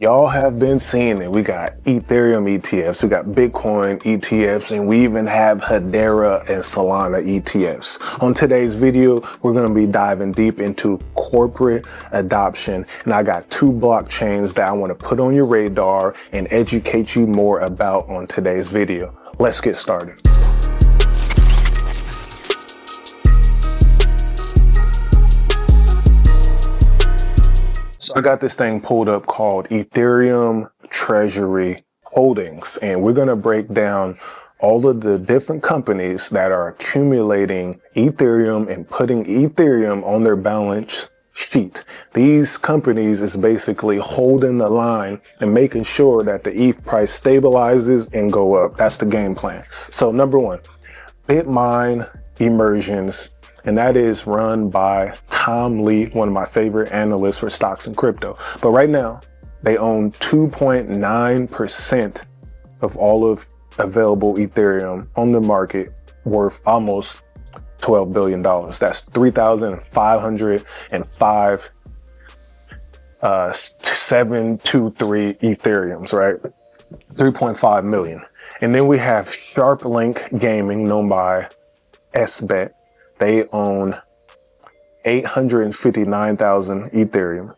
Y'all have been seeing it. We got Ethereum ETFs, we got Bitcoin ETFs, and we even have Hedera and Solana ETFs. On today's video, we're going to be diving deep into corporate adoption. And I got two blockchains that I want to put on your radar and educate you more about on today's video. Let's get started. So I got this thing pulled up called Ethereum Treasury Holdings, and we're going to break down all of the different companies that are accumulating Ethereum and putting Ethereum on their balance sheet. These companies is basically holding the line and making sure that the ETH price stabilizes and go up. That's the game plan. So number one, BitMine Immersions, and that is run by Tom Lee, one of my favorite analysts for stocks and crypto. But right now, they own 2.9% of all of available Ethereum on the market, worth almost $12 billion. That's 3,505 723 Ethereums, right? 3.5 million. And then we have SharpLink Gaming, known by SBET. They own 859,000 Ethereum.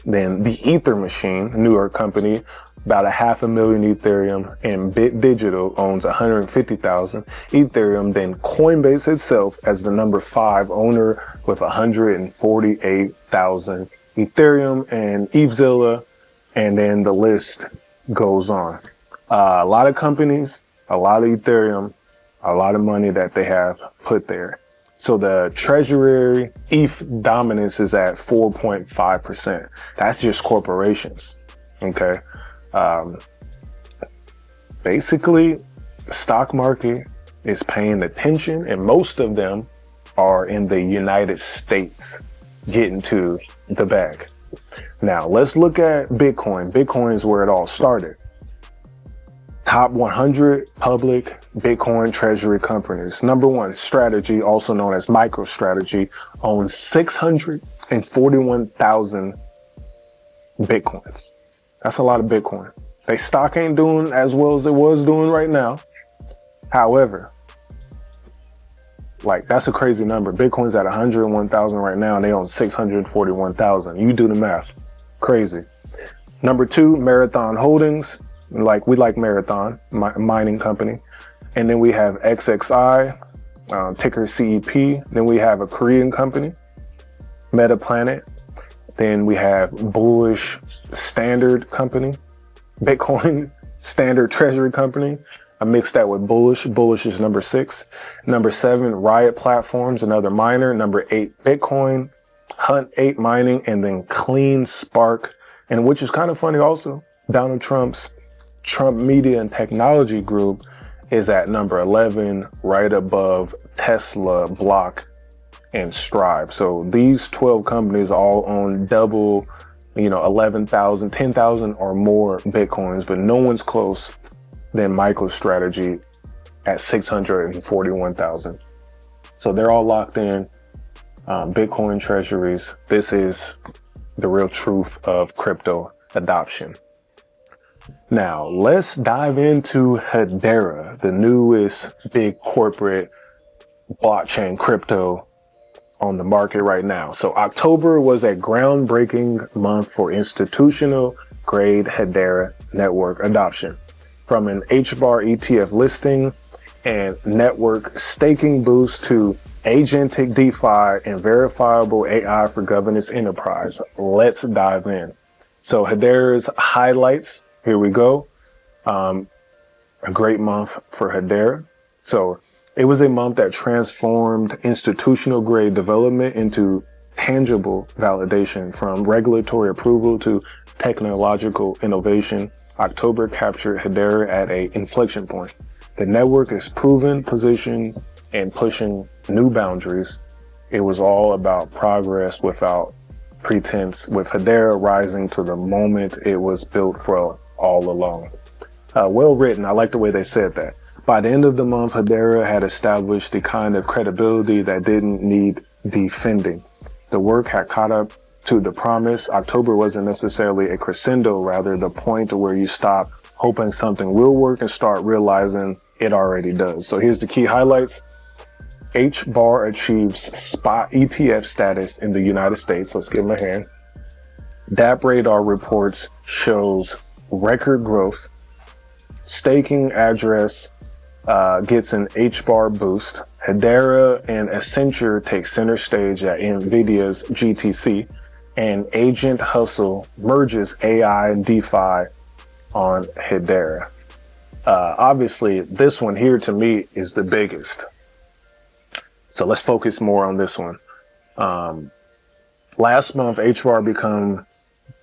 Then the Ether Machine, a New York company, about 500,000 Ethereum, and Bit Digital owns 150,000 Ethereum. Then Coinbase itself as the number 5 owner with 148,000 Ethereum, and ETHZilla, and then the list goes on. A lot of companies, a lot of Ethereum, a lot of money that they have put there. So the treasury ETH dominance is at 4.5%. That's just corporations. Okay. Basically, the stock market is paying attention, and most of them are in the United States getting to the bag. Now let's look at Bitcoin. Bitcoin is where it all started. Top 100 public Bitcoin treasury companies. Number one, Strategy, also known as MicroStrategy, owns 641,000 Bitcoins. That's a lot of Bitcoin. They stock ain't doing as well as it was doing right now. However, that's a crazy number. Bitcoin's at 101,000 right now, and they own 641,000. You do the math. Crazy. Number two, Marathon Holdings. We like Marathon, mining company. And then we have XXI, ticker CEP. Then we have a Korean company, Metaplanet. Then we have Bullish Standard Company, Bitcoin Standard Treasury Company. I mixed that with Bullish. Bullish is number 6. Number 7, Riot Platforms, another miner. Number 8, Bitcoin, Hunt 8 Mining, and then Clean Spark. And which is kind of funny also, Donald Trump's Trump Media and Technology Group is at number 11, right above Tesla, Block, and Strive. So these 12 companies all own double, 11,000, 10,000 or more Bitcoins, but no one's close than MicroStrategy at 641,000. So they're all locked in. Bitcoin treasuries. This is the real truth of crypto adoption. Now, let's dive into Hedera, the newest big corporate blockchain crypto on the market right now. So October was a groundbreaking month for institutional grade Hedera network adoption. From an HBAR ETF listing and network staking boost to agentic DeFi and verifiable AI for governance enterprise. Let's dive in. So Hedera's highlights. Here we go. A great month for Hedera. So it was a month that transformed institutional grade development into tangible validation, from regulatory approval to technological innovation. October captured Hedera at an inflection point. The network is proven, positioned, and pushing new boundaries. It was all about progress without pretense, with Hedera rising to the moment it was built for all along. Well written. I like the way they said that. By the end of the month, Hedera had established the kind of credibility that didn't need defending. The work had caught up to the promise. October wasn't necessarily a crescendo, rather the point where you stop hoping something will work and start realizing it already does. So here's the key highlights. HBAR achieves spot ETF status in the United States. Let's give them a hand. DAP Radar reports shows record growth. Staking address gets an HBAR boost. Hedera and Accenture take center stage at NVIDIA's GTC. And Agent Hustle merges AI and DeFi on Hedera. Obviously, this one here to me is the biggest. So let's focus more on this one. Last month, HBAR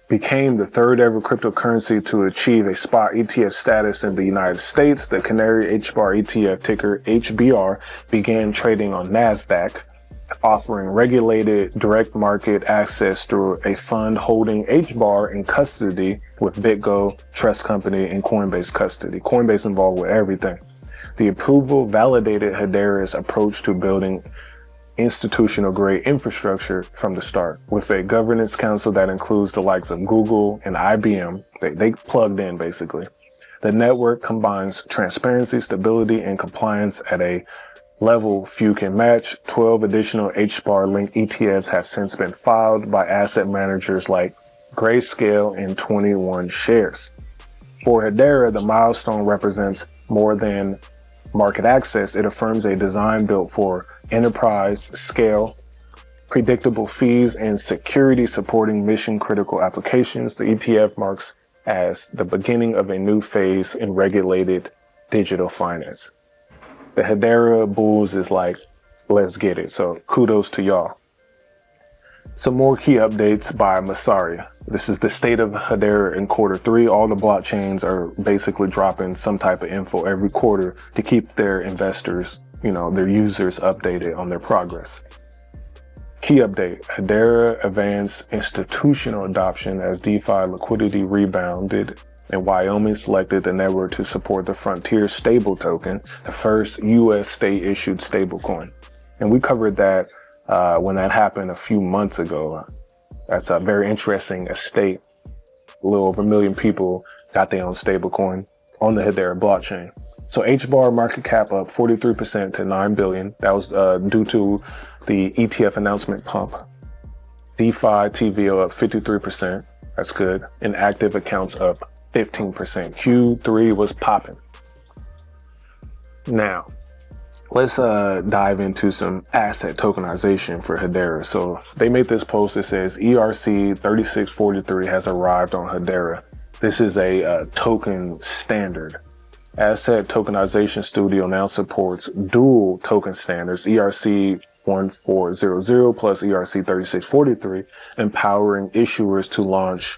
became the third ever cryptocurrency to achieve a spot ETF status in the United States. The Canary HBAR ETF, ticker HBR, began trading on NASDAQ, offering regulated direct market access through a fund holding HBAR in custody with BitGo, Trust Company, and Coinbase custody. Coinbase involved with everything. The approval validated Hedera's approach to building institutional grade infrastructure from the start. With a governance council that includes the likes of Google and IBM, they plugged in basically. The network combines transparency, stability, and compliance at a level few can match. 12 additional HBAR linked ETFs have since been filed by asset managers like Grayscale in 21 shares. For Hedera, the milestone represents more than market access. It affirms a design built for enterprise scale, predictable fees, and security supporting mission critical applications. The ETF marks as the beginning of a new phase in regulated digital finance. The Hedera bulls is like, let's get it. So kudos to y'all. Some more key updates by Masari. This is the state of Hedera in Q3. All the blockchains are basically dropping some type of info every quarter to keep their investors, their users updated on their progress. Key update, Hedera advanced institutional adoption as DeFi liquidity rebounded, and Wyoming selected the network to support the Frontier stable token, the first US state-issued stablecoin. And we covered that when that happened a few months ago. That's a very interesting. A state, a little over 1 million people got their own stablecoin on the Hedera blockchain. So HBAR market cap up 43% to 9 billion. That was due to the ETF announcement pump. DeFi TVO up 53%. That's good. And active accounts up 15%. Q3 was popping. Now, let's dive into some asset tokenization for Hedera. So they made this post that says ERC 3643 has arrived on Hedera. This is a token standard. Asset Tokenization Studio now supports dual token standards, ERC 1400 plus ERC 3643, empowering issuers to launch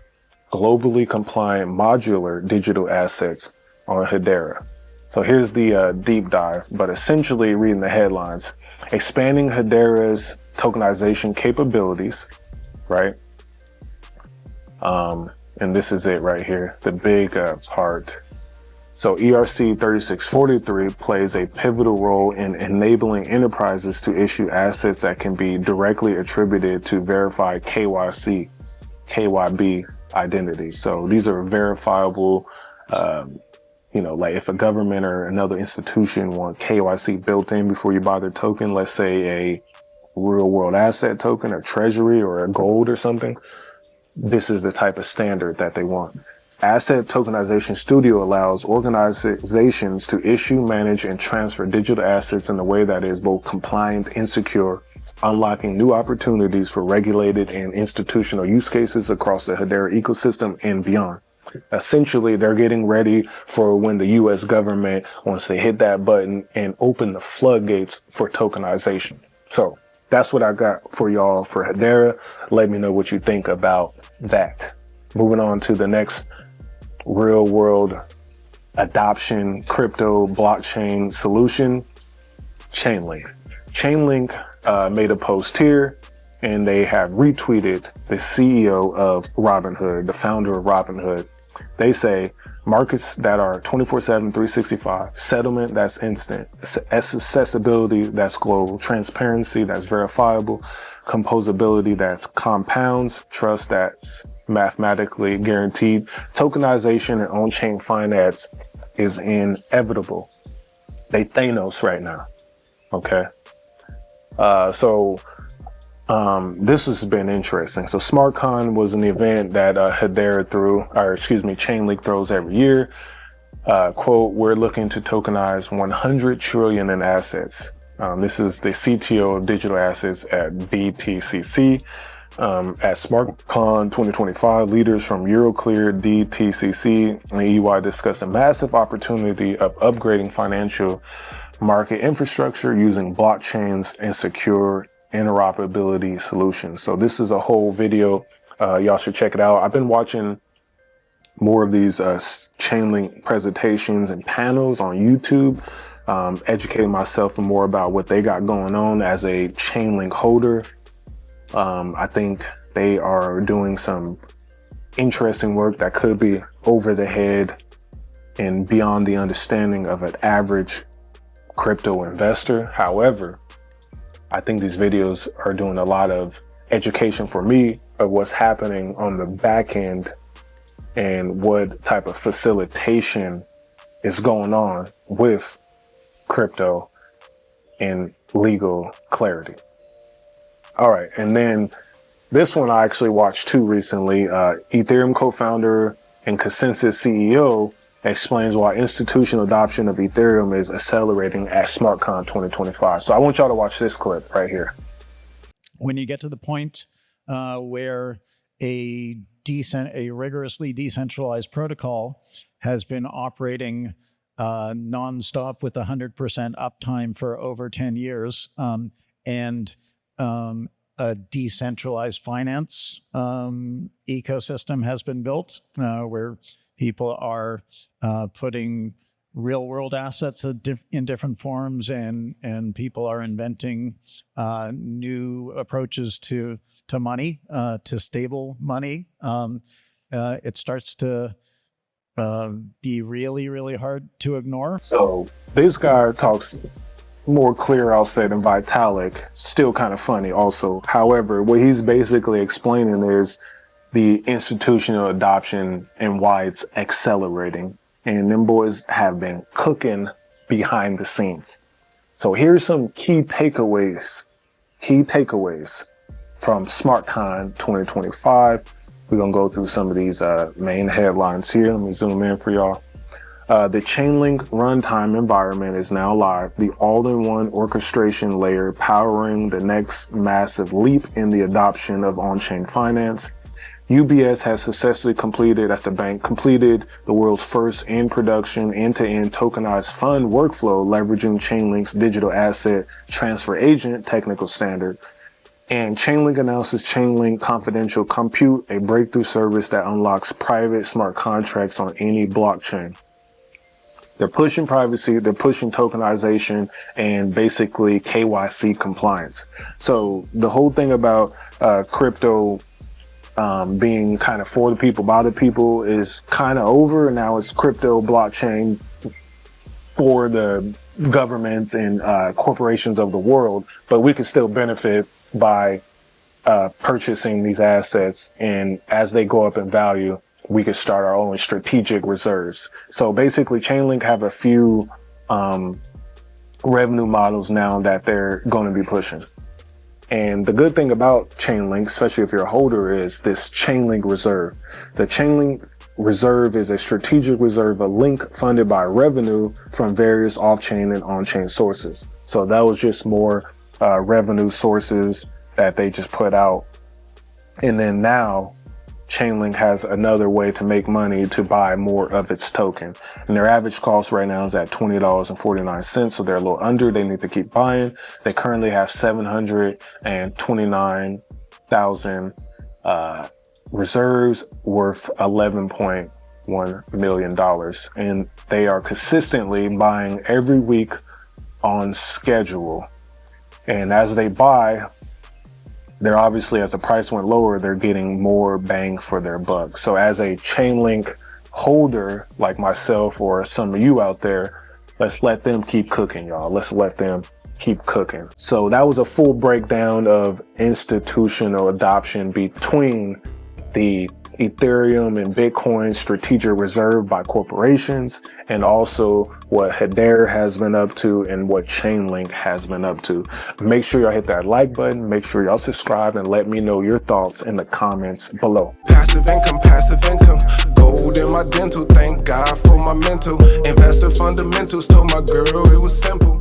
globally compliant modular digital assets on Hedera. So here's the deep dive, but essentially reading the headlines, expanding Hedera's tokenization capabilities, right? And this is it right here, the big part. So ERC 3643 plays a pivotal role in enabling enterprises to issue assets that can be directly attributed to verified KYC, KYB identities. So these are verifiable, like if a government or another institution want KYC built in before you buy their token, let's say a real world asset token, a treasury or a gold or something, this is the type of standard that they want. Asset Tokenization Studio allows organizations to issue, manage, and transfer digital assets in a way that is both compliant and secure, unlocking new opportunities for regulated and institutional use cases across the Hedera ecosystem and beyond. Essentially, they're getting ready for when the US government wants to hit that button and open the floodgates for tokenization. So that's what I got for y'all for Hedera. Let me know what you think about that. Moving on to the next real world adoption crypto blockchain solution, Chainlink. Chainlink made a post here, and they have retweeted the CEO of Robinhood, the founder of Robinhood. They say markets that are 24/7, 365, settlement that's instant, accessibility that's global, transparency that's verifiable, composability that's compounds, trust that's mathematically guaranteed, tokenization and on-chain finance is inevitable. They Thanos right now. Okay. This has been interesting. So SmartCon was an event that Hedera Chainlink throws every year. Quote, we're looking to tokenize 100 trillion in assets. This is the CTO of digital assets at DTCC. At SmartCon 2025, leaders from Euroclear, DTCC, and EY discussed a massive opportunity of upgrading financial market infrastructure using blockchains and secure interoperability solutions. So this is a whole video. Y'all should check it out. I've been watching more of these Chainlink presentations and panels on YouTube, educating myself more about what they got going on as a Chainlink holder. I think they are doing some interesting work that could be over the head and beyond the understanding of an average crypto investor. However, I think these videos are doing a lot of education for me of what's happening on the back end and what type of facilitation is going on with crypto and legal clarity. All right. And then this one I actually watched too recently. Ethereum co-founder and Consensus CEO explains why institutional adoption of Ethereum is accelerating at SmartCon 2025. So I want y'all to watch this clip right here. When you get to the point where a rigorously decentralized protocol has been operating nonstop with 100% uptime for over 10 years, and a decentralized finance ecosystem has been built where people are putting real world assets in different forms, and people are inventing new approaches to money, to stable money. It starts to be really, really hard to ignore. So this guy talks more clear, I'll say, than Vitalik. Still kind of funny also. However, what he's basically explaining is the institutional adoption and why it's accelerating. And them boys have been cooking behind the scenes. So here's some key takeaways from SmartCon 2025. We're going to go through some of these main headlines here. Let me zoom in for y'all. The Chainlink runtime environment is now live, the all-in-one orchestration layer powering the next massive leap in the adoption of on-chain finance. UBS has successfully completed the world's first in-production end-to-end tokenized fund workflow leveraging Chainlink's digital asset transfer agent technical standard. And Chainlink announces Chainlink Confidential Compute, a breakthrough service that unlocks private smart contracts on any blockchain. They're pushing privacy, they're pushing tokenization, and basically KYC compliance. So the whole thing about crypto being kind of for the people, by the people is kind of over. Now it's crypto blockchain for the governments and corporations of the world, but we can still benefit by purchasing these assets, and as they go up in value, we could start our own strategic reserves. So basically Chainlink have a few revenue models now that they're going to be pushing. And the good thing about Chainlink, especially if you're a holder, is this Chainlink Reserve. The Chainlink Reserve is a strategic reserve, a link funded by revenue from various off-chain and on-chain sources. So that was just more revenue sources that they just put out. And then now Chainlink has another way to make money to buy more of its token. And their average cost right now is at $20.49. So they're a little under. They need to keep buying. They currently have 729,000 reserves worth $11.1 million. And they are consistently buying every week on schedule. And as they buy, they're obviously, as the price went lower, they're getting more bang for their buck. So as a Chainlink holder like myself or some of you out there, let's let them keep cooking, y'all. Let's let them keep cooking. So that was a full breakdown of institutional adoption between the Ethereum and Bitcoin strategic reserve by corporations, and also what Hedera has been up to and what Chainlink has been up to. Make sure y'all hit that like button. Make sure y'all subscribe and let me know your thoughts in the comments below. Passive income. Gold in my dental. Thank God for my mental. Investor fundamentals. Told my girl it was simple.